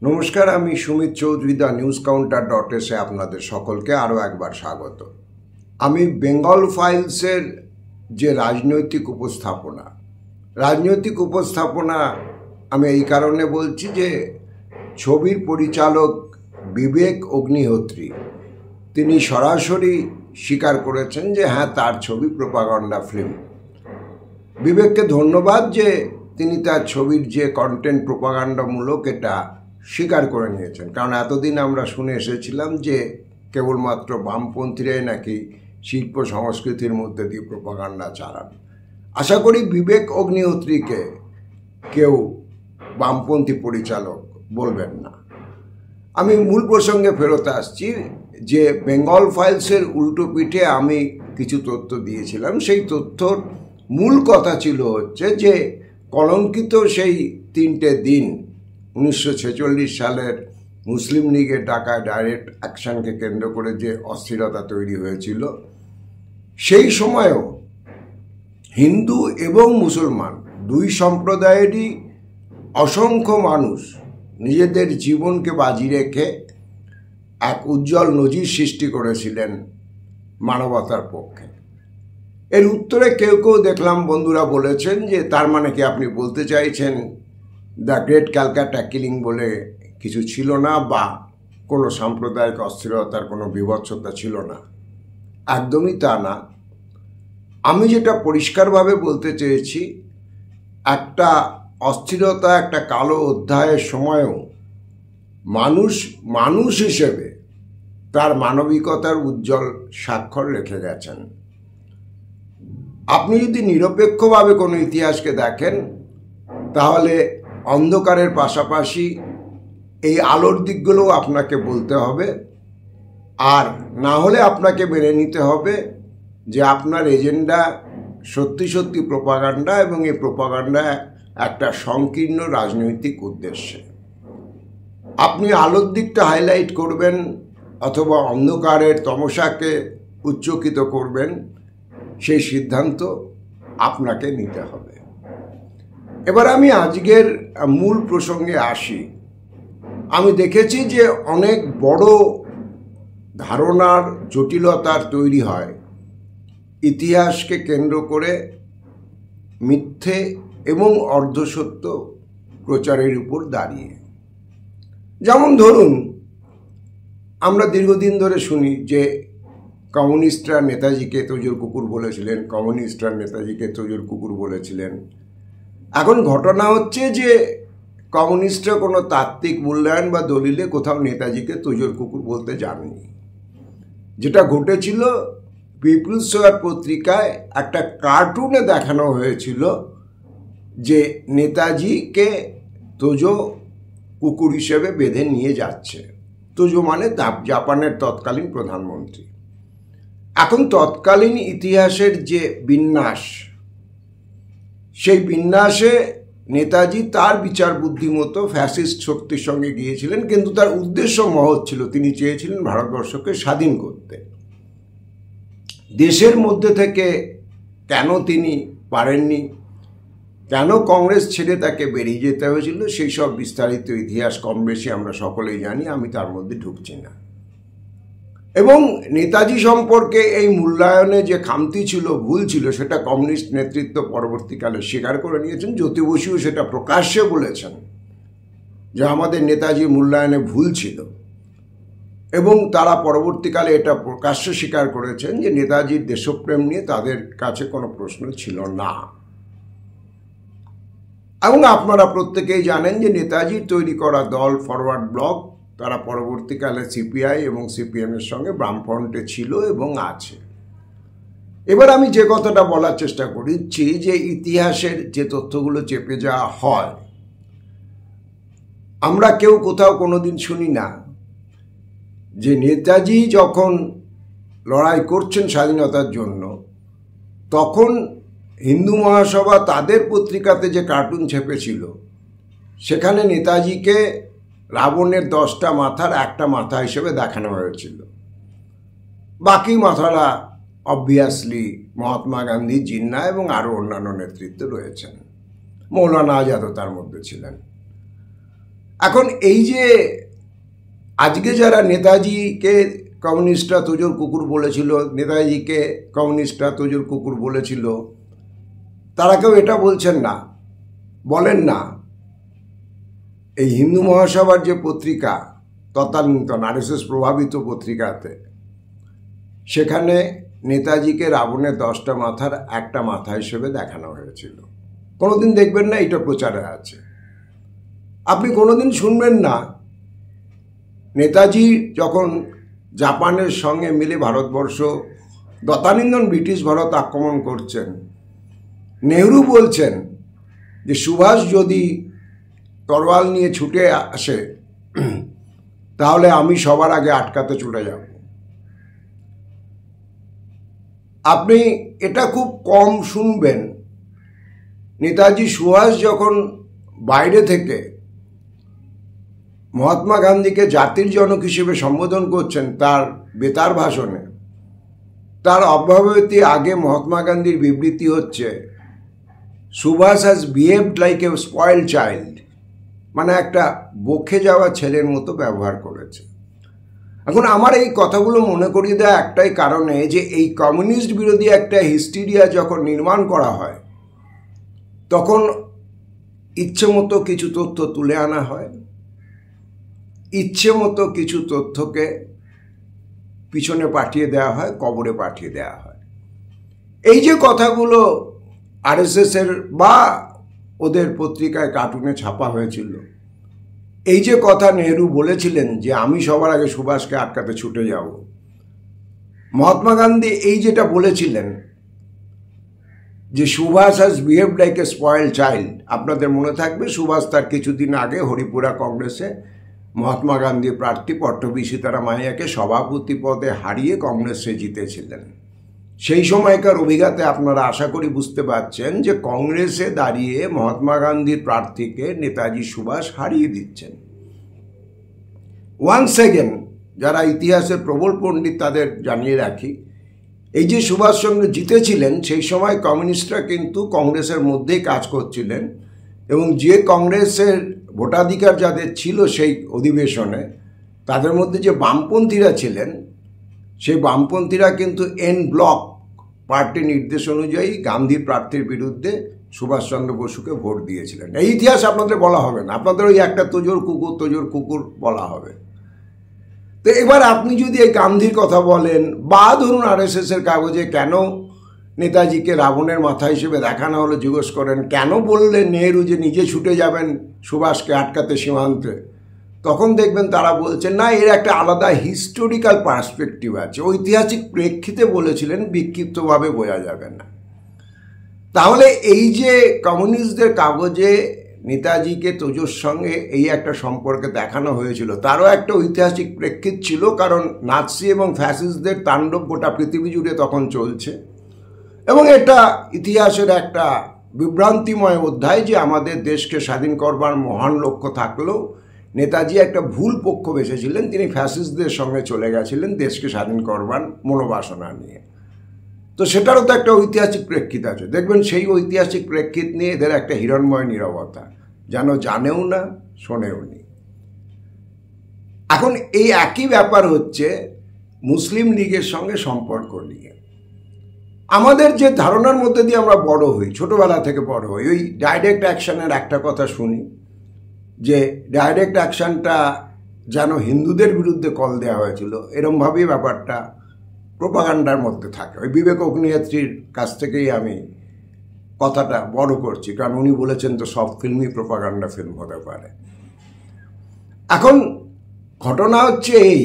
নমস্কার, আমি Sumit Chowdhury, the news counter .এসে আপনাদের সকলকে আরও একবার স্বাগত। আমি বেঙ্গল ফাইলসের যে রাজনৈতিক উপস্থাপনা আমি এই কারণে বলছি যে ছবির পরিচালক বিবেক অগ্নিহোত্রী তিনি সরাসরি স্বীকার করেছেন যে হ্যাঁ, তার ছবি প্রোপাগান্ডা ফিল্ম। বিবেককে ধন্যবাদ যে তিনি তার ছবির যে কন্টেন্ট প্রোপাগান্ডামূলক এটা স্বীকার করে নিয়েছেন, কারণ এতদিন আমরা শুনে এসেছিলাম যে কেবলমাত্র বামপন্থীরাই নাকি শিল্প সংস্কৃতির মধ্যে দিয়ে প্রোপাগান্ডা চালান। আশা করি বিবেক অগ্নিহোত্রীকে কেউ বামপন্থী পরিচালক বলবেন না। আমি মূল প্রসঙ্গে ফেরত আসছি যে বেঙ্গল ফাইলসের উল্টো পিঠে আমি কিছু তথ্য দিয়েছিলাম। সেই তথ্যর মূল কথা ছিল হচ্ছে যে কলঙ্কিত সেই 3টে দিন 1946 সালের মুসলিম লীগের ডাকা ডাইরেক্ট অ্যাকশনকে কেন্দ্র করে যে অস্থিরতা তৈরি হয়েছিল, সেই সময়েও হিন্দু এবং মুসলমান দুই সম্প্রদায়েরই অসংখ্য মানুষ নিজেদের জীবনকে বাজি রেখে এক উজ্জ্বল নজির সৃষ্টি করেছিলেন মানবতার পক্ষে। এর উত্তরে কেউ কেউ দেখলাম বন্ধুরা বলেছেন যে তার মানে কি আপনি বলতে চাইছেন দ্য গ্রেট ক্যালকাটা কিলিং বলে কিছু ছিল না, বা কোনো সাম্প্রদায়িক অস্থিরতার কোনো বিভৎসতা ছিল না? একদমই তা না। আমি যেটা পরিষ্কারভাবে বলতে চেয়েছি, একটা অস্থিরতা, একটা কালো অধ্যায়ের সময়ও মানুষ হিসেবে তার মানবিকতার উজ্জ্বল স্বাক্ষর রেখে গেছেন। আপনি যদি নিরপেক্ষভাবে কোনো ইতিহাসকে দেখেন, তাহলে অন্ধকারের পাশাপাশি এই আলোর দিকগুলোও আপনাকে বলতে হবে, আর না হলে আপনাকে মেনে নিতে হবে যে আপনার এজেন্ডা সত্যি সত্যি প্রোপাগান্ডা, এবং এই প্রোপাগান্ডা একটা সংকীর্ণ রাজনৈতিক উদ্দেশ্যে। আপনি আলোর দিকটা হাইলাইট করবেন অথবা অন্ধকারের তমসাকে উচ্চকিত করবেন, সেই সিদ্ধান্ত আপনাকে নিতে হবে। এবার আমি আজকের মূল প্রসঙ্গে আসি। আমি দেখেছি যে অনেক বড় ধারণার জটিলতার তৈরি হয় ইতিহাসকে কেন্দ্র করে মিথ্যে এবং অর্ধসত্য প্রচারের উপর দাঁড়িয়ে। যেমন ধরুন, আমরা দীর্ঘদিন ধরে শুনি যে কমিউনিস্টরা নেতাজিকে তোজোর কুকুর বলেছিলেন। এখন ঘটনা হচ্ছে যে কমিউনিস্টরা কোনো তাত্ত্বিক মূল্যায়ন বা দলিলে কোথাও নেতাজিকে তোজোর কুকুর বলতে জানেনি। যেটা ঘটেছিল, পিপুলস ওয়ার পত্রিকায় একটা কার্টুনে দেখানো হয়েছিল যে নেতাজিকে তোজো কুকুর হিসেবে বেঁধে নিয়ে যাচ্ছে। তোজো মানে জাপানের তৎকালীন প্রধানমন্ত্রী। এখন তৎকালীন ইতিহাসের যে বিন্যাস, সেই বিন্যাসে নেতাজি তার বিচার বুদ্ধি মতো ফ্যাসিস্ট শক্তির সঙ্গে গিয়েছিলেন, কিন্তু তার উদ্দেশ্য মহৎ ছিল। তিনি চেয়েছিলেন ভারতবর্ষকে স্বাধীন করতে। দেশের মধ্যে থেকে কেন তিনি পারেননি, কেন কংগ্রেস ছেড়ে তাকে বেরিয়ে যেতে হয়েছিল, সেই সব বিস্তারিত ইতিহাস কম বেশি আমরা সকলেই জানি, আমি তার মধ্যে ঢুকছি না। এবং নেতাজি সম্পর্কে এই মূল্যায়নে যে খামতি ছিল, ভুল ছিল, সেটা কমিউনিস্ট নেতৃত্ব পরবর্তীকালে স্বীকার করে নিয়েছেন। জ্যোতি বসুও সেটা প্রকাশ্যে বলেছেন যে আমাদের নেতাজির মূল্যায়নে ভুল ছিল, এবং তারা পরবর্তীকালে এটা প্রকাশ্যে স্বীকার করেছেন যে নেতাজির দেশপ্রেম নিয়ে তাদের কাছে কোনো প্রশ্ন ছিল না। এবং আপনারা প্রত্যেকেই জানেন যে নেতাজির তৈরি করা দল ফরওয়ার্ড ব্লক, তারা পরবর্তীকালে সিপিআই এবং সিপিএমের সঙ্গে বামফ্রন্টে ছিল এবং আছে। এবার আমি যে কথাটা বলার চেষ্টা করছি, যে ইতিহাসের যে তথ্যগুলো চেপে যাওয়া হয়, আমরা কেউ কোথাও কোনোদিন শুনি না যে নেতাজি যখন লড়াই করছেন স্বাধীনতার জন্য, তখন হিন্দু মহাসভা তাদের পত্রিকাতে যে কার্টুন ছেপেছিল, সেখানে নেতাজিকে রাবণের 10টা মাথার একটা মাথা হিসেবে দেখানো হয়েছিল। বাকি মাথারা অবভিয়াসলি মহাত্মা গান্ধী, জিন্না এবং আরও অন্যান্য নেতৃত্ব রয়েছেন। মৌলানা আজাদও তার মধ্যে ছিলেন। এখন এই যে আজকে যারা নেতাজিকে কমিউনিস্টরা তোজোর কুকুর বলেছিল, নেতাজিকে কমিউনিস্টরা তোজোর কুকুর বলেছিল, তারা কেউ এটা বলছেন না, বলেন না এই হিন্দু মহাসভার যে পত্রিকা তথানীন্তন RSS প্রভাবিত পত্রিকাতে, সেখানে নেতাজিকে রাবণের 10টা মাথার একটা মাথা হিসেবে দেখানো হয়েছিল। কোনোদিন দেখবেন না এটা প্রচারে আছে, আপনি কোনোদিন শুনবেন না নেতাজি যখন জাপানের সঙ্গে মিলে ভারতবর্ষ তথানীন্তন ব্রিটিশ ভারত আক্রমণ করছেন, নেহরু বলছেন যে সুভাষ যদি তরোয়াল নিয়ে ছুটে আসে তাহলে আমি সবার আগে আটকাতে ছুটে যাব। আপনি এটা খুব কম শুনবেন। নেতাজি সুভাষ যখন বাইরে থেকে মহাত্মা গান্ধীকে জাতির জনক হিসেবে সম্বোধন করছেন তার বেতার ভাষণে, তার অব্যবহতি আগে মহাত্মা গান্ধীর বিবৃতি হচ্ছে Subhas has behaved like a spoiled child, মানে একটা বকে যাওয়া ছেলের মতো ব্যবহার করেছে। এখন আমার এই কথাগুলো মনে করিয়ে দেওয়া একটাই কারণে যে এই কমিউনিস্ট বিরোধী একটা হিস্টেরিয়া যখন নির্মাণ করা হয় তখন ইচ্ছে মতো কিছু তথ্য তুলে আনা হয়, ইচ্ছে মতো কিছু তথ্যকে পিছনে পাঠিয়ে দেওয়া হয়, কবরে পাঠিয়ে দেওয়া হয়। এই যে কথাগুলো RSS-এর বা ওদের পত্রিকায় কার্টুনে ছাপা হয়েছিল, এই যে কথা নেহরু বলেছিলেন যে আমি সবার আগে সুভাষকে আটকাতে ছুটে যাব, মহাত্মা গান্ধী এই যেটা বলেছিলেন যে Subhas has behaved like a spoiled child, আপনাদের মনে থাকবে সুভাষ তার কিছুদিন আগে হরিপুরা কংগ্রেসে মহাত্মা গান্ধী প্রার্থী পট্টভি সীতারামাইয়াকে সভাপতি পদে হারিয়ে কংগ্রেসে জিতেছিলেন। সেই সময়কার অভিজ্ঞতা আপনারা আশা করি বুঝতে পারছেন যে কংগ্রেসে দাঁড়িয়ে মহাত্মা গান্ধীর প্রার্থীকে নেতাজি সুভাষ হারিয়ে দিচ্ছেন। ওয়ান্স সেকেন্ড, যারা ইতিহাসের প্রবল পণ্ডিত তাদের জানিয়ে রাখি, এই যে সুভাষচন্দ্র জিতেছিলেন সেই সময় কমিউনিস্টরা কিন্তু কংগ্রেসের মধ্যেই কাজ করছিলেন এবং যে কংগ্রেসের ভোটাধিকার যাদের ছিল সেই অধিবেশনে, তাদের মধ্যে যে বামপন্থীরা ছিলেন সেই বামপন্থীরা কিন্তু এন ব্লক পার্টির নির্দেশ অনুযায়ী গান্ধীর প্রার্থীর বিরুদ্ধে সুভাষচন্দ্র বসুকে ভোট দিয়েছিলেন। এই ইতিহাস আপনাদের বলা হবে না, আপনাদের ওই একটা তোজোর কুকুর বলা হবে। তো এবার আপনি যদি এই গান্ধীর কথা বলেন বা ধরুন RSS-এর কাগজে কেন নেতাজিকে রাবণের মাথা হিসেবে দেখানো হলো জিজ্ঞেস করেন, কেন বললেন নেহরু যে নিজে ছুটে যাবেন সুভাষকে আটকাতে সীমান্তে, তখন দেখবেন তারা বলছেন না এর একটা আলাদা হিস্টোরিক্যাল পার্সপেক্টিভ আছে, ঐতিহাসিক প্রেক্ষিতে বলেছিলেন, বিক্ষিপ্তভাবে বোঝা যাবে না। তাহলে এই যে কমিউনিস্টদের কাগজে নেতাজিকে তোজোর সঙ্গে এই একটা সম্পর্কে দেখানো হয়েছিল, তারও একটা ঐতিহাসিক প্রেক্ষিত ছিল, কারণ নাৎসি এবং ফ্যাসিস্টদের তাণ্ডব গোটা পৃথিবী জুড়ে তখন চলছে এবং এটা ইতিহাসের একটা বিভ্রান্তিময় অধ্যায় যে আমাদের দেশকে স্বাধীন করবার মহান লক্ষ্য থাকলেও নেতাজি একটা ভুল পক্ষ বেছেছিলেন, তিনি ফ্যাসিস্টদের সঙ্গে চলে গেছিলেন দেশকে স্বাধীন করবার মনোবাসনা নিয়ে। তো সেটারও তো একটা ঐতিহাসিক প্রেক্ষিত আছে, দেখবেন সেই ঐতিহাসিক প্রেক্ষিত নিয়ে এদের একটা হিরণময় নীরবতা, যেন জানেও না শোনেও নি। এখন এই একই ব্যাপার হচ্ছে মুসলিম লীগের সঙ্গে সম্পর্ক নিয়ে। আমাদের যে ধারণার মধ্যে দিয়ে আমরা বড় হই, ছোটবেলা থেকে বড় হই, ওই ডাইরেক্ট অ্যাকশনের একটা কথা শুনি যে ডাইরেক্ট অ্যাকশনটা যেন হিন্দুদের বিরুদ্ধে কল দেওয়া হয়েছিল, এরমভাবেই ব্যাপারটা প্রোপাগান্ডার মধ্যে থাকে। ওই বিবেক অগ্নিহোত্রীর কাছ থেকেই আমি কথাটা বড় করছি, কারণ উনি বলেছেন তো সব ফিল্মই প্রোপাগান্ডা ফিল্ম হতে পারে। এখন ঘটনা হচ্ছে এই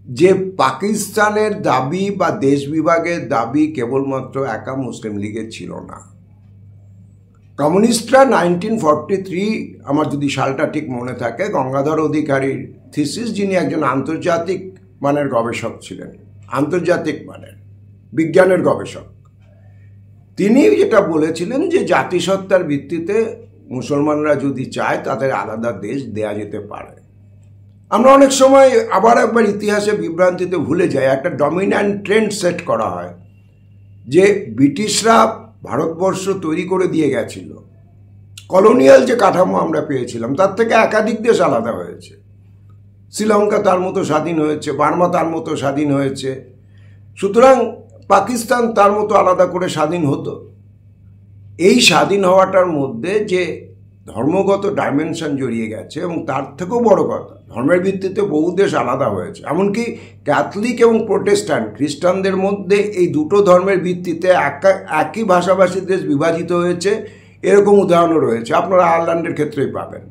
যে পাকিস্তানের দাবি বা দেশ বিভাগের দাবি কেবলমাত্র একা মুসলিম লীগের ছিল না। কমিউনিস্টরা 1943, আমার যদি সালটা ঠিক মনে থাকে, গঙ্গাধর অধিকারীর থিসিস, যিনি একজন আন্তর্জাতিক মানের গবেষক ছিলেন, আন্তর্জাতিক মানের বিজ্ঞানের গবেষক, তিনি যেটা বলেছিলেন যে জাতিসত্তার ভিত্তিতে মুসলমানরা যদি চায় তাদের আলাদা দেশ দেয়া যেতে পারে। আমরা অনেক সময় আবার একবার ইতিহাসে বিভ্রান্তিতে ভুলে যাই, একটা ডমিন্যান্ট ট্রেন্ড সেট করা হয় যে ব্রিটিশরা ভারতবর্ষ তৈরি করে দিয়ে গেছিল, কলোনিয়াল যে কাঠামো আমরা পেয়েছিলাম তার থেকে একাধিক দেশ আলাদা হয়েছে। শ্রীলঙ্কা তার মতো স্বাধীন হয়েছে, বার্মা তার মতো স্বাধীন হয়েছে, সুতরাং পাকিস্তান তার মতো আলাদা করে স্বাধীন হতো। এই স্বাধীন হওয়াটার মধ্যে যে ধর্মগত ডাইমেনশন জড়িয়ে গেছে, এবং তার থেকেও বড় কথা ধর্মের ভিত্তিতে বহু দেশ আলাদা হয়েছে, এমনকি ক্যাথলিক এবং প্রোটেস্ট্যান্ট খ্রিস্টানদের মধ্যে এই দুটো ধর্মের ভিত্তিতে একই ভাষাভাষীর দেশ বিভাজিত হয়েছে, এরকম উদাহরণও রয়েছে। আপনারা আয়ারল্যান্ডের ক্ষেত্রেই পাবেন।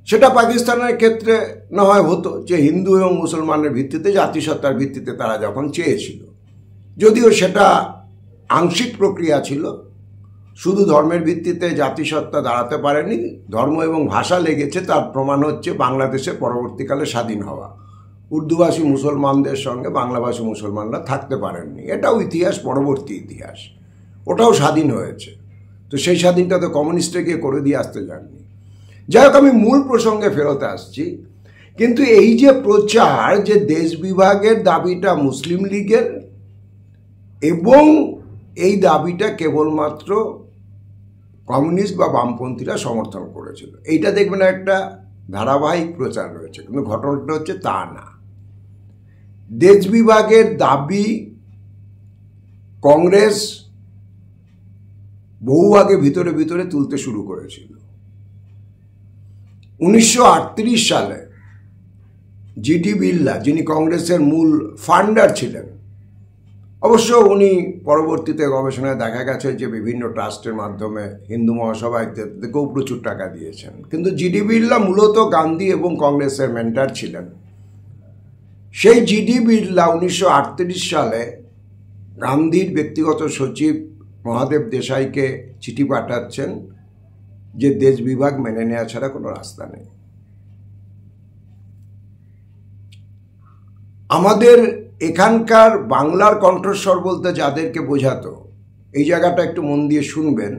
সেটা পাকিস্তানের ক্ষেত্রে না হয় হতো যে হিন্দু এবং মুসলমানের ভিত্তিতে, জাতিসত্তার ভিত্তিতে তারা যখন চেয়েছিল, যদিও সেটা আংশিক প্রক্রিয়া ছিল, শুধু ধর্মের ভিত্তিতে জাতিসত্তা দাঁড়াতে পারেনি, ধর্ম এবং ভাষা লেগেছে। তার প্রমাণ হচ্ছে বাংলাদেশে পরবর্তীকালে স্বাধীন হওয়া। উর্দুভাষী মুসলমানদের সঙ্গে বাংলাভাষী মুসলমানরা থাকতে পারেননি, এটাও ইতিহাস, পরবর্তী ইতিহাস। ওটাও স্বাধীন হয়েছে, তো সেই স্বাধীনটা তো কমিউনিস্টে গিয়ে করে দিয়ে আসতে যাননি। যাই হোক, আমি মূল প্রসঙ্গে ফেরত আসছি। কিন্তু এই যে প্রচার যে দেশ বিভাগের দাবিটা মুসলিম লীগের, এবং এই দাবিটা কেবলমাত্র কমিউনিস্ট বা বামপন্থীরা সমর্থন করেছিল, এইটা দেখবেন একটা ধারাবাহিক প্রচার রয়েছে। কিন্তু ঘটনাটা হচ্ছে তা না। দেশ বিভাগের দাবি কংগ্রেস বহু আগে ভিতরে ভিতরে তুলতে শুরু করেছিল। 1938 সালে জিডি বিড়লা, যিনি কংগ্রেসের মূল ফান্ডার ছিলেন, অবশ্য উনি পরবর্তীতে গবেষণায় দেখা গেছে যে বিভিন্ন ট্রাস্টের মাধ্যমে হিন্দু মহাসভা ইত্যাদিকেও প্রচুর টাকা দিয়েছেন, কিন্তু জিডি বিড়লা মূলত গান্ধী এবং কংগ্রেসের মেন্টর ছিলেন। সেই জিডি বিড়লা 1938 সালে গান্ধীর ব্যক্তিগত সচিব মহাদেব দেশাইকে চিঠি পাঠাচ্ছেন যে দেশ বিভাগ মেনে নেওয়া ছাড়া কোনো রাস্তা নেই। আমাদের এখানকার বাংলার কণ্ঠস্বর বলতে যাদেরকে বোঝাতো, এই জায়গাটা একটু মন দিয়ে শুনবেন,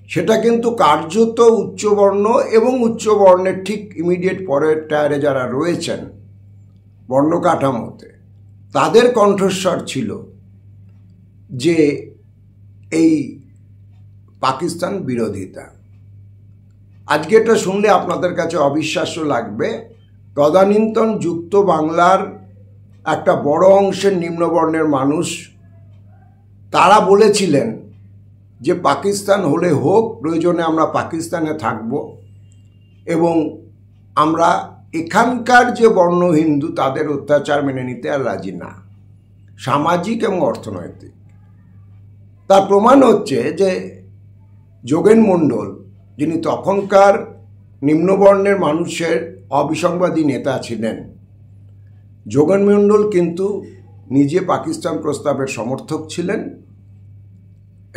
সেটা কিন্তু কার্যত উচ্চবর্ণ এবং উচ্চবর্ণের ঠিক ইমিডিয়েট পরের টায়ারে যারা রয়েছেন বর্ণ কাঠামোতে, তাদের কণ্ঠস্বর ছিল যে এই পাকিস্তান বিরোধিতা। আজকে এটা শুনলে আপনাদের কাছে অবিশ্বাস্য লাগবে, তদানীন্তন যুক্ত বাংলার একটা বড় অংশের নিম্নবর্ণের মানুষ তারা বলেছিলেন যে পাকিস্তান হলে হোক, প্রয়োজনে আমরা পাকিস্তানে থাকব, এবং আমরা এখানকার যে বর্ণ হিন্দু তাদের অত্যাচার মেনে নিতে আর রাজি না, সামাজিক এবং অর্থনৈতিক। তার প্রমাণ হচ্ছে যে যোগেন মণ্ডল, যিনি তখনকার নিম্নবর্ণের মানুষের অবিসংবাদী নেতা ছিলেন, যোগেন মণ্ডল কিন্তু নিজে পাকিস্তান প্রস্তাবের সমর্থক ছিলেন।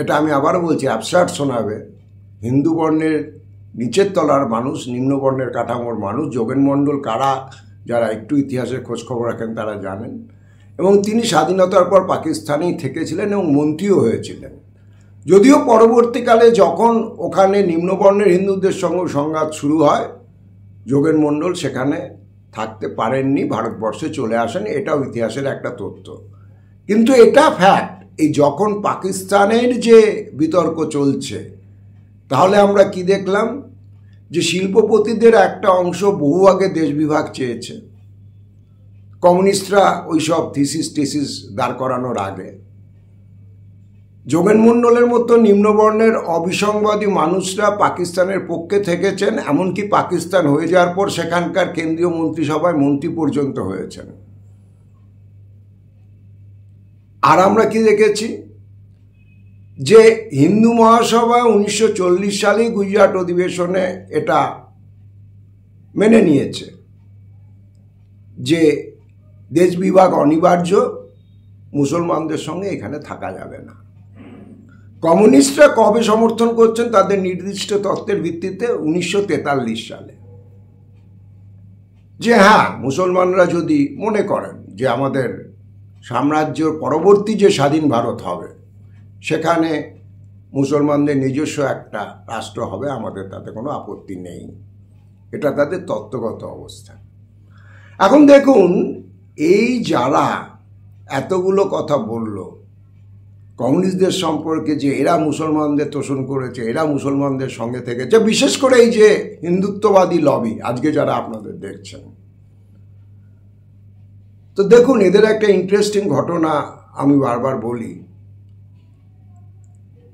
এটা আমি আবারও বলছি, অ্যাবসার্ড শোনাবে, হিন্দু বর্ণের নিচের তলার মানুষ, নিম্নবর্ণের কাঠামোর মানুষ। যোগেন মণ্ডল কারা, যারা একটু ইতিহাসের খোঁজখবর রাখেন তারা জানেন, এবং তিনি স্বাধীনতার পর পাকিস্তানেই থেকেছিলেন এবং মন্ত্রীও হয়েছিলেন। যদিও পরবর্তীকালে যখন ওখানে নিম্নবর্ণের হিন্দুদের সঙ্গে সংঘাত শুরু হয়, যোগেন মণ্ডল সেখানে থাকতে পারেননি, ভারতবর্ষে চলে আসেন, এটাও ইতিহাসের একটা তথ্য। কিন্তু এটা ফ্যাক্ট। এই যখন পাকিস্তানের যে বিতর্ক চলছে, তাহলে আমরা কি দেখলাম যে শিল্পপতিদের একটা অংশ বহু আগে দেশ বিভাগ চেয়েছে, কমিউনিস্টরা ওইসব থিসিস দাঁড় করানোর আগে। যোগেন মণ্ডলের মতো নিম্নবর্ণের অবিসংবাদী মানুষরা পাকিস্তানের পক্ষে থেকেছেন, এমনকি পাকিস্তান হয়ে যাওয়ার পর সেখানকার কেন্দ্রীয় মন্ত্রিসভায় মন্ত্রী পর্যন্ত হয়েছেন। আর আমরা কি দেখেছি যে হিন্দু মহাসভা 1940 সালে গুজরাট অধিবেশনে এটা মেনে নিয়েছে যে দেশ বিভাগ অনিবার্য, মুসলমানদের সঙ্গে এখানে থাকা যাবে না। কমিউনিস্টরা কবে সমর্থন করছেন তাদের নির্দিষ্ট তত্ত্বের ভিত্তিতে? 1943 সালে, যে হ্যাঁ, মুসলমানরা যদি মনে করেন যে আমাদের সাম্রাজ্য পরবর্তী যে স্বাধীন ভারত হবে সেখানে মুসলমানদের নিজস্ব একটা রাষ্ট্র হবে, আমাদের তাতে কোনো আপত্তি নেই। এটা তাদের তত্ত্বগত অবস্থা। এখন দেখুন, এই যারা এতগুলো কথা বলল, কমিউনিস্টদের সম্পর্কে যে এরা মুসলমানদের তোষণ করেছে, এরা মুসলমানদের সঙ্গে থেকেছে, বিশেষ করে এই যে হিন্দুত্ববাদী লবি আজকে যারা আপনাদের দেখছেন। তো দেখুন, এদের একটা ইন্টারেস্টিং ঘটনা আমি বারবার বলি।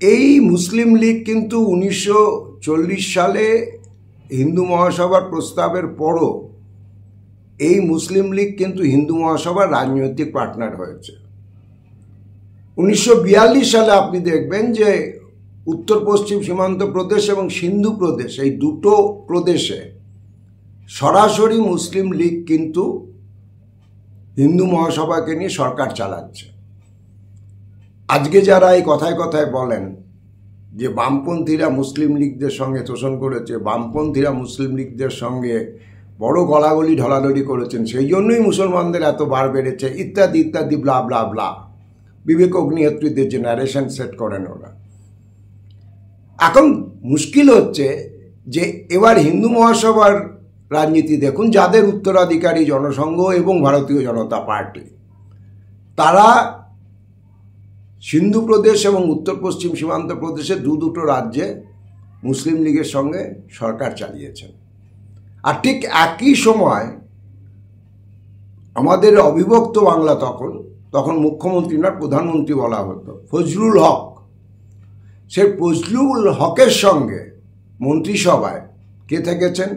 এই মুসলিম লীগ কিন্তু 1940 সালে হিন্দু মহাসভার প্রস্তাবের পরও এই মুসলিম লীগ কিন্তু হিন্দু মহাসভার রাজনৈতিক পার্টনার হয়েছে। 1942 সালে আপনি দেখবেন যে উত্তর পশ্চিম সীমান্ত প্রদেশ এবং সিন্ধু প্রদেশ, এই দুটো প্রদেশে সরাসরি মুসলিম লীগ কিন্তু হিন্দু মহাসভাকে নিয়ে সরকার চালাচ্ছে। আজকে যারা এই কথায় কথায় বলেন যে বামপন্থীরা মুসলিম লীগদের সঙ্গে তোষণ করেছে, বামপন্থীরা মুসলিম লীগদের সঙ্গে বড় গলাগলি ঢলাঢলি করেছেন, সেই জন্যই মুসলমানদের এত বার বেড়েছে, ইত্যাদি ইত্যাদি ব্লা ব্লা ব্লা, বিবেক অগ্নিহোত্রীদের যে ন্যারেশন সেট করেন ওরা। এখন মুশকিল হচ্ছে যে এবার হিন্দু মহাসভার রাজনীতি দেখুন, যাদের উত্তরাধিকারী জনসংঘ এবং ভারতীয় জনতা পার্টি, তারা সিন্ধু প্রদেশ এবং উত্তর পশ্চিম সীমান্ত প্রদেশে দুটো রাজ্যে মুসলিম লীগের সঙ্গে সরকার চালিয়েছেন। আর ঠিক একই সময় আমাদের অবিভক্ত বাংলা, তখন মুখ্যমন্ত্রী না প্রধানমন্ত্রী বলা হতো, ফজলুল হক, সে ফজলুল হকের সঙ্গে মন্ত্রিসভায় কে থেকেছেন?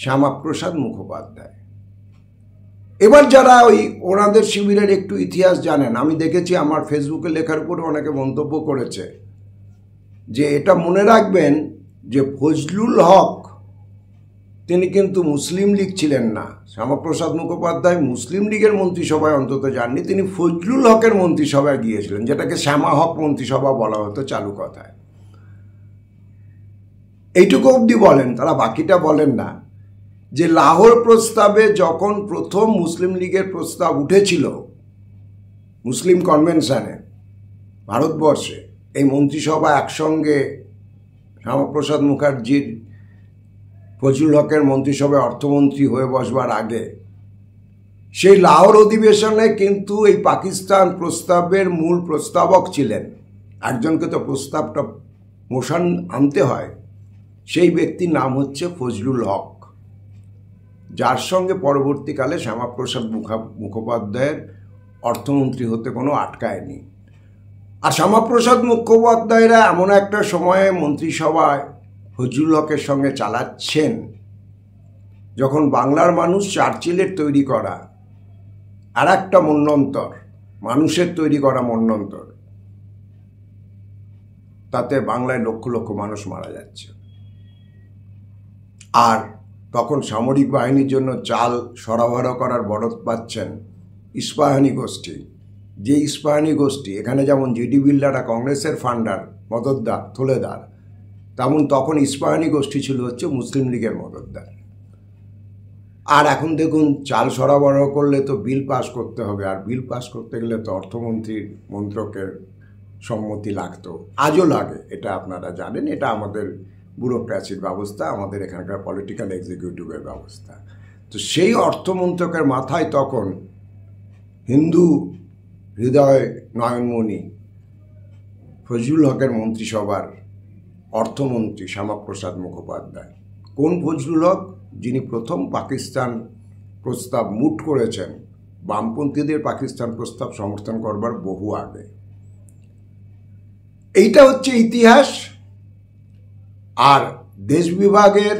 শ্যামাপ্রসাদ মুখোপাধ্যায়। এবার যারা ওনাদের শিবিরের একটু ইতিহাস জানেন, আমি দেখেছি আমার ফেসবুকে লেখার উপরে অনেকে মন্তব্য করেছে যে এটা মনে রাখবেন যে ফজলুল হক তিনি কিন্তু মুসলিম লীগ ছিলেন না। শ্যামাপ্রসাদ মুখোপাধ্যায় মুসলিম লীগের মন্ত্রিসভায় অন্তত যাননি, তিনি ফজলুল হকের মন্ত্রিসভায় গিয়েছিলেন, যেটাকে শ্যামা হক মন্ত্রিসভা বলা হতো চালু কথায়। এইটুকু অবধি বলেন, তারা বাকিটা বলেন না যে লাহোর প্রস্তাবে যখন প্রথম মুসলিম লীগের প্রস্তাব উঠেছিল মুসলিম কনভেনশনে ভারতবর্ষে, এই মন্ত্রিসভা একসঙ্গে শ্যামাপ্রসাদ মুখার্জির ফজলুল হকের মন্ত্রিসভায় অর্থমন্ত্রী হয়ে বসবার আগে, সেই লাহোর অধিবেশনে কিন্তু এই পাকিস্তান প্রস্তাবের মূল প্রস্তাবক ছিলেন, একজনকে তো প্রস্তাবটা মোশন আনতে হয়, সেই ব্যক্তির নাম হচ্ছে ফজলুল হক, যার সঙ্গে পরবর্তীকালে শ্যামাপ্রসাদ মুখোপাধ্যায়ের অর্থমন্ত্রী হতে কোনো আটকায়নি। আর শ্যামাপ্রসাদ মুখোপাধ্যায়রা এমন একটা সময়ে মন্ত্রিসভায় ফজলুল হকের সঙ্গে চালাচ্ছেন যখন বাংলার মানুষ চার্চিলের তৈরি করা আর একটা মন্বন্তর, মানুষের তৈরি করা মন্বন্তর, তাতে বাংলায় লক্ষ লক্ষ মানুষ মারা যাচ্ছে। আর তখন সামরিক বাহিনীর জন্য চাল সরবরাহ করার বরাত পাচ্ছেন ইস্পাহানি গোষ্ঠী। যে ইস্পাহানি গোষ্ঠী, এখানে যেমন জিডি বিল্ডাররা কংগ্রেসের ফান্ডার, মদতদার, তোলেদার, তেমন তখন ইস্পাহানি গোষ্ঠী ছিল হচ্ছে মুসলিম লীগের মদতদার। আর এখন দেখুন, চাল সরবরাহ করলে তো বিল পাস করতে হবে, আর বিল পাস করতে গেলে তো অর্থমন্ত্রীর মন্ত্রকের সম্মতি লাগতো, আজও লাগে, এটা আপনারা জানেন, এটা আমাদের ব্যুরোক্রেসির ব্যবস্থা, আমাদের এখানকার পলিটিক্যাল এক্সিকিউটিভের ব্যবস্থা। তো সেই অর্থমন্ত্রকের মাথায় তখন হিন্দু হৃদয় নয়নমণি ফজলুল হকের মন্ত্রিসভার অর্থমন্ত্রী শ্যামাপ্রসাদ মুখোপাধ্যায়। কোন ফজলুল হক? যিনি প্রথম পাকিস্তান প্রস্তাব মুট করেছেন, বামপন্থীদের পাকিস্তান প্রস্তাব সমর্থন করবার বহু আগে। এইটা হচ্ছে ইতিহাস। আর দেশ বিভাগের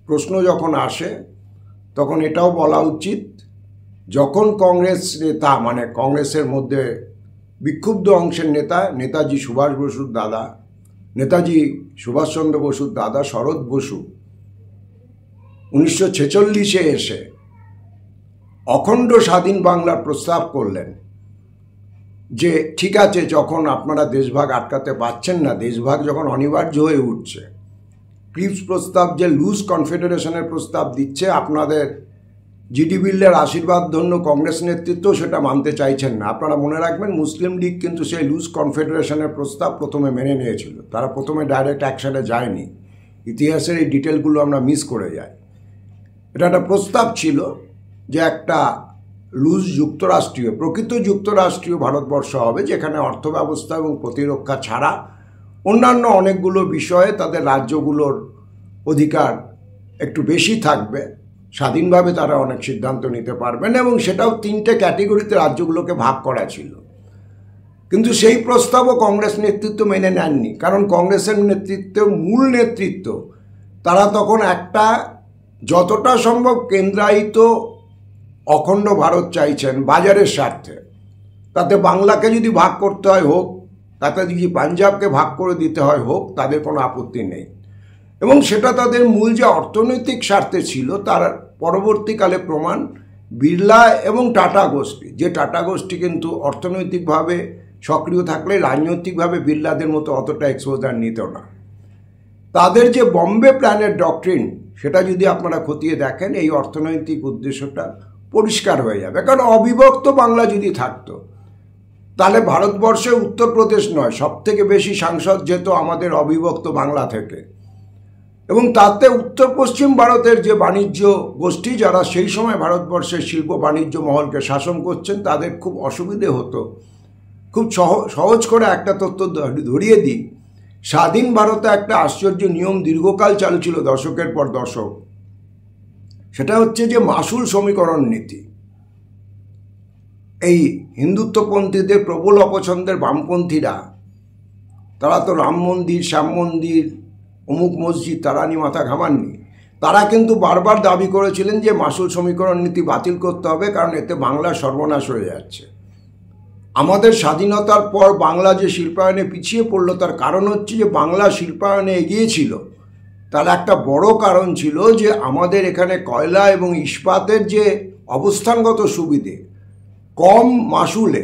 প্রশ্ন যখন আসে তখন এটাও বলা উচিত, যখন কংগ্রেস নেতা, মানে কংগ্রেসের মধ্যে বিক্ষুব্ধ অংশের নেতা নেতাজি সুভাষচন্দ্র বসুর দাদা শরৎ বসু 1946-এ এসে অখণ্ড স্বাধীন বাংলার প্রস্তাব করলেন যে ঠিক আছে, যখন আপনারা দেশভাগ আটকাতে পারছেন না, দেশভাগ যখন অনিবার্য হয়ে উঠছে, ক্রিপস প্রস্তাব যে লুজ কনফেডারেশনের প্রস্তাব দিচ্ছে, আপনাদের জিডি বিল্ডের আশীর্বাদ ধন্য কংগ্রেস নেতৃত্ব সেটা মানতে চাইছেন না। আপনারা মনে রাখবেন, মুসলিম লীগ কিন্তু সেই লুজ কনফেডারেশনের প্রস্তাব প্রথমে মেনে নিয়েছিল, তারা প্রথমে ডাইরেক্ট অ্যাকশনে যায়নি, ইতিহাসের এই ডিটেলগুলো আমরা মিস করে যাই। এটা একটা প্রস্তাব ছিল যে একটা লুজ যুক্তরাষ্ট্রীয়, প্রকৃত যুক্তরাষ্ট্রীয় ভারতবর্ষ হবে, যেখানে অর্থব্যবস্থা এবং প্রতিরক্ষা ছাড়া অন্যান্য অনেকগুলো বিষয়ে তাদের রাজ্যগুলোর অধিকার একটু বেশি থাকবে, স্বাধীনভাবে তারা অনেক সিদ্ধান্ত নিতে পারবেন, এবং সেটাও 3টে ক্যাটেগরিতে রাজ্যগুলোকে ভাগ করা ছিল। কিন্তু সেই প্রস্তাবও কংগ্রেস নেতৃত্ব মেনে নেননি, কারণ কংগ্রেসের মূল নেতৃত্ব তারা তখন একটা যতটা সম্ভব কেন্দ্রায়িত অখণ্ড ভারত চাইছেন বাজারের স্বার্থে। তাতে বাংলাকে যদি ভাগ করতে হয় হোক, তাতে যদি পাঞ্জাবকে ভাগ করে দিতে হয় হোক, তাদের কোনো আপত্তি নেই। এবং সেটা তাদের মূল যে অর্থনৈতিক স্বার্থে ছিল তার পরবর্তীকালে প্রমাণ বিড়লা এবং টাটা গোষ্ঠী, যে টাটা গোষ্ঠী কিন্তু অর্থনৈতিকভাবে সক্রিয় থাকলে রাজনৈতিকভাবে বিড়লাদের মতো অতটা এক্সপোজার নিত না। তাদের যে বম্বে প্ল্যানের ডক্ট্রিন, সেটা যদি আপনারা খতিয়ে দেখেন, এই অর্থনৈতিক উদ্দেশ্যটা পরিষ্কার হয়ে যাবে। কারণ অবিভক্ত বাংলা যদি থাকতো, তাহলে ভারতবর্ষে উত্তরপ্রদেশ নয়, সবথেকে বেশি সাংসদ যেত আমাদের অবিভক্ত বাংলা থেকে। এবং তাতে উত্তর পশ্চিম ভারতের যে বাণিজ্য গোষ্ঠী, যারা সেই সময় ভারতবর্ষের শিল্প বাণিজ্য মহলকে শাসন করছেন, তাদের খুব অসুবিধে হতো। খুব সহজ করে একটা তথ্য ধরিয়ে দিই। স্বাধীন ভারতে একটা আশ্চর্য নিয়ম দীর্ঘকাল চালু ছিল, দশকের পর দশক। সেটা হচ্ছে যে মাসুল সমীকরণ নীতি। এই হিন্দুত্বপন্থীদের প্রবল অপছন্দের বামপন্থীরা, তারা তো রাম মন্দির, শ্যাম মন্দির, অমুক মসজিদ তারা নিয়ে মাথা ঘামাননি। তারা কিন্তু বারবার দাবি করেছিলেন যে মাসুল সমীকরণ নীতি বাতিল করতে হবে, কারণ এতে বাংলার সর্বনাশ হয়ে যাচ্ছে। আমাদের স্বাধীনতার পর বাংলা যে শিল্পায়নে পিছিয়ে পড়লো, তার কারণ হচ্ছে যে বাংলা শিল্পায়নে এগিয়েছিল। তার একটা বড় কারণ ছিল যে আমাদের এখানে কয়লা এবং ইস্পাতের যে অবস্থানগত সুবিধে, কম মাসুলে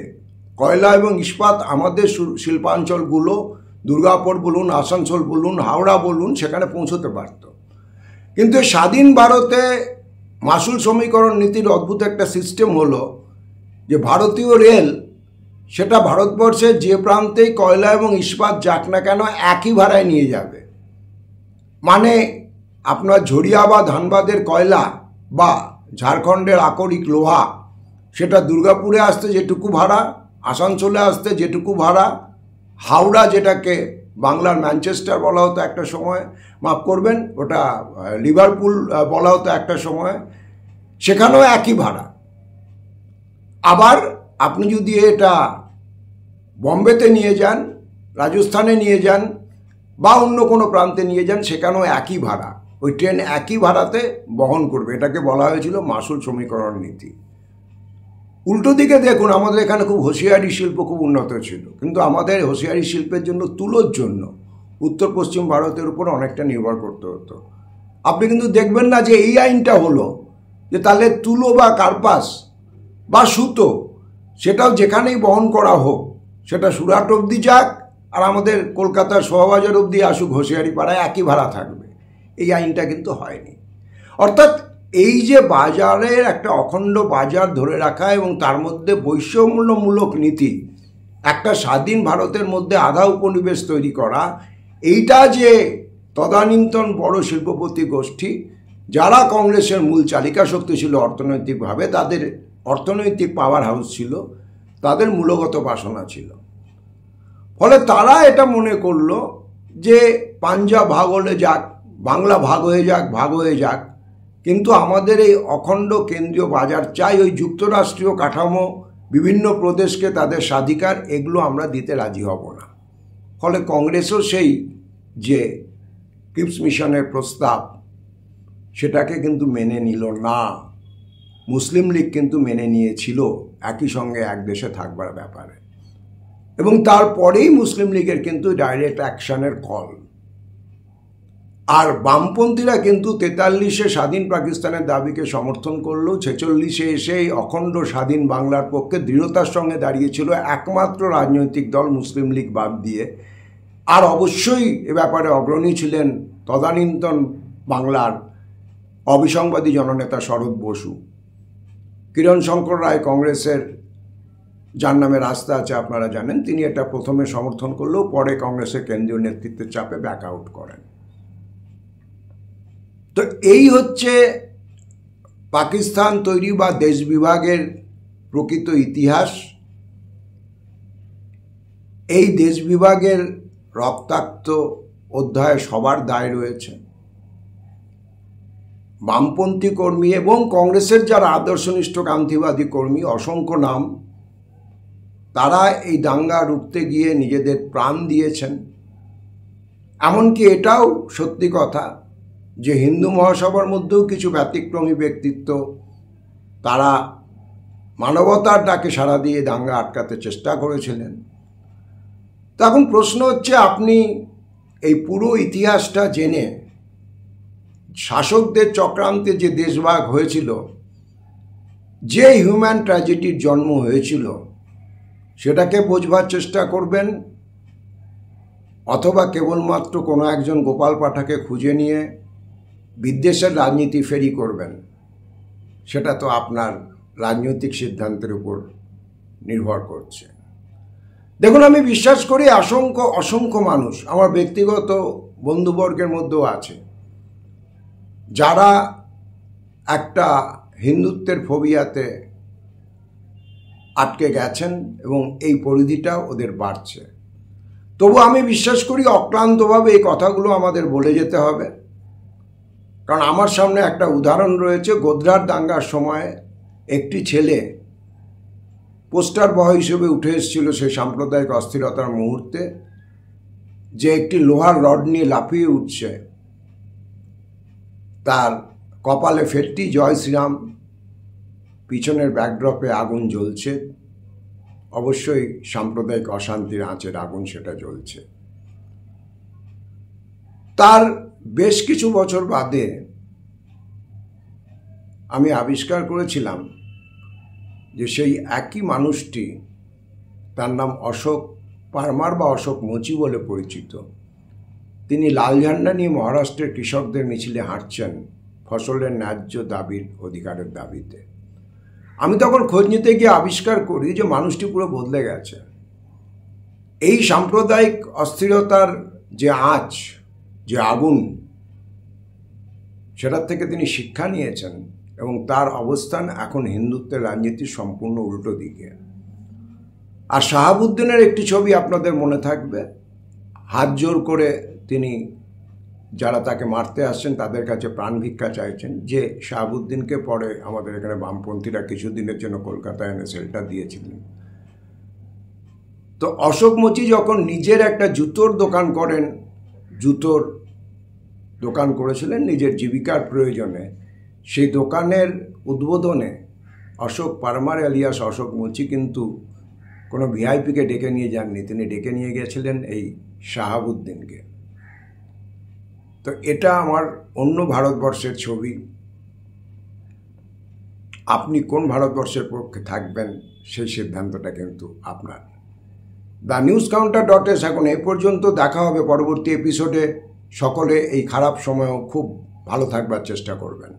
কয়লা এবং ইস্পাত আমাদের শিল্পাঞ্চলগুলো, দুর্গাপুর বলুন, আসানসোল বলুন, হাওড়া বলুন, সেখানে পৌঁছতে পারত। কিন্তু স্বাধীন ভারতে মাসুল সমীকরণ নীতির অদ্ভুত একটা সিস্টেম হলো যে ভারতীয় রেল সেটা ভারতবর্ষের যে প্রান্তেই কয়লা এবং ইস্পাত যাক না কেন একই ভাড়ায় নিয়ে যাবে। মানে আপনার ঝরিয়া বা ধানবাদের কয়লা বা ঝাড়খণ্ডের আকরিক লোহা, সেটা দুর্গাপুরে আসতে যেটুকু ভাড়া, আসানসোলে আসতে যেটুকু ভাড়া, হাওড়া যেটাকে বাংলার ম্যানচেস্টার বলা হতো একটা সময়, মাফ করবেন ওটা লিভারপুল বলা হতো একটা সময়, সেখানেও একই ভাড়া। আবার আপনি যদি এটা বম্বেতে নিয়ে যান, রাজস্থানে নিয়ে যান বা অন্য কোনো প্রান্তে নিয়ে যান, সেখানেও একই ভাড়া, ওই ট্রেন একই ভাড়াতে বহন করবে। এটাকে বলা হয়েছিল মাসুল সমীকরণ নীতি। উল্টো দিকে দেখুন, আমাদের এখানে খুব হোশিয়ারি শিল্প খুব উন্নত ছিল, কিন্তু আমাদের হোশিয়ারি শিল্পের জন্য তুলোর জন্য উত্তর পশ্চিম ভারতের উপর অনেকটা নির্ভর করতে হতো। আপনি কিন্তু দেখবেন না যে এই আইনটা হলো যে তাহলে তুলো বা কার্পাস বা সুতো সেটাও যেখানেই বহন করা হোক, সেটা সুরাট অবধি যাক আর আমাদের কলকাতার শোভাবাজার অবধি আসুক, হোশিয়ারি পাড়ায় একই ভাড়া থাকবে। এই আইনটা কিন্তু হয়নি। অর্থাৎ এই যে বাজারের একটা অখণ্ড বাজার ধরে রাখা এবং তার মধ্যে বৈষম্যমূলক নীতি, একটা স্বাধীন ভারতের মধ্যে আধা উপনিবেশ তৈরি করা, এইটা যে তদানীন্তন বড় শিল্পপতি গোষ্ঠী, যারা কংগ্রেসের মূল চালিকা শক্তি ছিল অর্থনৈতিকভাবে, তাদের অর্থনৈতিক পাওয়ার হাউস ছিল, তাদের মূলগত বাসনা ছিল। ফলে তারা এটা মনে করলো যে পাঞ্জাব ভাগ হলে যাক, বাংলা ভাগ হয়ে যাক, ভাগ হয়ে যাক, কিন্তু আমাদের এই অখণ্ড কেন্দ্রীয় বাজার চাই, ওই যুক্তরাষ্ট্রীয় কাঠামো, বিভিন্ন প্রদেশকে তাদের স্বাধিকার, এগুলো আমরা দিতে রাজি হব না। ফলে কংগ্রেসও সেই যে ক্রিপস মিশনের প্রস্তাব, সেটাকে কিন্তু মেনে নিল না। মুসলিম লীগ কিন্তু মেনে নিয়েছিল একই সঙ্গে এক দেশে থাকবার ব্যাপারে, এবং তারপরেই মুসলিম লীগের কিন্তু ডাইরেক্ট অ্যাকশনের কল। আর বামপন্থীরা কিন্তু 43-এ স্বাধীন পাকিস্তানের দাবিকে সমর্থন করলো, 46-এ এসে এই অখণ্ড স্বাধীন বাংলার পক্ষে দৃঢ়তার সঙ্গে দাঁড়িয়েছিল একমাত্র রাজনৈতিক দল মুসলিম লীগ বাদ দিয়ে। আর অবশ্যই এ ব্যাপারে অগ্রণী ছিলেন তদানীন্তন বাংলার অবিসংবাদী জননেতা শরৎ বসু। কিরণ শঙ্কর রায় কংগ্রেসের, যার নামে রাস্তা আছে আপনারা জানেন, তিনি এটা প্রথমে সমর্থন করলেও পরে কংগ্রেসের কেন্দ্রীয় নেতৃত্বের চাপে ব্যাক আউট করেন। তো এই হচ্ছে পাকিস্তান তৈরি বা দেশ বিভাগের প্রকৃত ইতিহাস, এই দেশ বিভাগের রক্তাক্ত অধ্যায়ে সবার দায় রয়েছে। বামপন্থী কর্মী এবং কংগ্রেসের যারা আদর্শনিষ্ঠ গান্ধীবাদী কর্মী, অসংখ্য নাম, তারা এই দাঙ্গা রুখতে গিয়ে নিজেদের প্রাণ দিয়েছেন। এমনকি এটাও সত্যি কথা যে হিন্দু মহাসভার মধ্যেও কিছু ব্যতিক্রমী ব্যক্তিত্ব, তারা মানবতার ডাকে সাড়া দিয়ে দাঙ্গা আটকাতে চেষ্টা করেছিলেন। তো এখন প্রশ্ন হচ্ছে, আপনি এই পুরো ইতিহাসটা জেনে শাসকদের চক্রান্তে যে দেশভাগ হয়েছিল, যে হিউম্যান ট্র্যাজেডির জন্ম হয়েছিল, সেটাকে বোঝবার চেষ্টা করবেন, অথবা কেবলমাত্র কোনো একজন গোপাল পাঠাকে খুঁজে নিয়ে বিদ্বেষের রাজনীতি ফেরি করবেন, সেটা তো আপনার রাজনৈতিক সিদ্ধান্তের উপর নির্ভর করছে। দেখুন, আমি বিশ্বাস করি অসংখ্য মানুষ আমার ব্যক্তিগত বন্ধুবর্গের মধ্যেও আছে যারা একটা হিন্দুত্বের ফোবিয়াতে আটকে গেছেন এবং এই পরিধিটা ওদের বাড়ছে। তবু আমি বিশ্বাস করি অক্লান্তভাবে এই কথাগুলো আমাদের বলে যেতে হবে, কারণ আমার সামনে একটা উদাহরণ রয়েছে। গোধরার দাঙ্গার সময় একটি ছেলে পোস্টার বয় হিসেবে উঠে এসেছিল সেই সাম্প্রদায়িক অস্থিরতার মুহূর্তে, যে একটি লোহার রড নিয়ে লাফিয়ে উঠছে, তার কপালে ফেটটি জয় শ্রীরাম, পিছনের ব্যাকড্রপে আগুন জ্বলছে, অবশ্যই সাম্প্রদায়িক অশান্তির আঁচের আগুন সেটা জ্বলছে। তার বেশ কিছু বছর বাদে আমি আবিষ্কার করেছিলাম যে সেই একই মানুষটি, তার নাম অশোক পারমার বা অশোক মুচি বলে পরিচিত, তিনি লাল ঝান্ডা নিয়ে মহারাষ্ট্রের কৃষকদের মিছিলে হাঁটছেন ফসলের ন্যায্য দাবির অধিকারের দাবিতে। আমি তখন খোঁজ নিতে গিয়ে আবিষ্কার করি যে মানুষটি পুরো বদলে গেছে। এই সাম্প্রদায়িক অস্থিরতার যে আঁচ, যে আগুন, সেটার থেকে তিনি শিক্ষা নিয়েছেন এবং তার অবস্থান এখন হিন্দুত্বের রাজনীতির সম্পূর্ণ উল্টো দিকে। আর শাহাবুদ্দিনের একটি ছবি আপনাদের মনে থাকবে, হাত জোর করে তিনি যারা তাকে মারতে আসছেন তাদের কাছে প্রাণ ভিক্ষা চাইছেন, যে শাহাবুদ্দিনকে পরে আমাদের এখানে বামপন্থীরা কিছুদিনের জন্য কলকাতায় এনে শেল্টার দিয়েছিলেন। তো অশোক মুচি যখন নিজের একটা জুতোর দোকান করেন, জুতোর দোকান করেছিলেন নিজের জীবিকার প্রয়োজনে, সেই দোকানের উদ্বোধনে অশোক পারমার এলিয়াস অশোক মুচি কিন্তু কোনো ভিআইপিকে ডেকে নিয়ে যাননি, তিনি ডেকে নিয়ে গেছিলেন এই শাহাবুদ্দিনকে। তো এটা আমার অন্য ভারতবর্ষের ছবি। আপনি কোন ভারতবর্ষের পক্ষে থাকবেন সেই সিদ্ধান্তটা কিন্তু আপনার। TheNewsCounter.s এখন এই পর্যন্ত। দেখা হবে পরবর্তী এপিসোডে। সকলে এই খারাপ সময়েও খুব ভালো থাকবার চেষ্টা করবেন।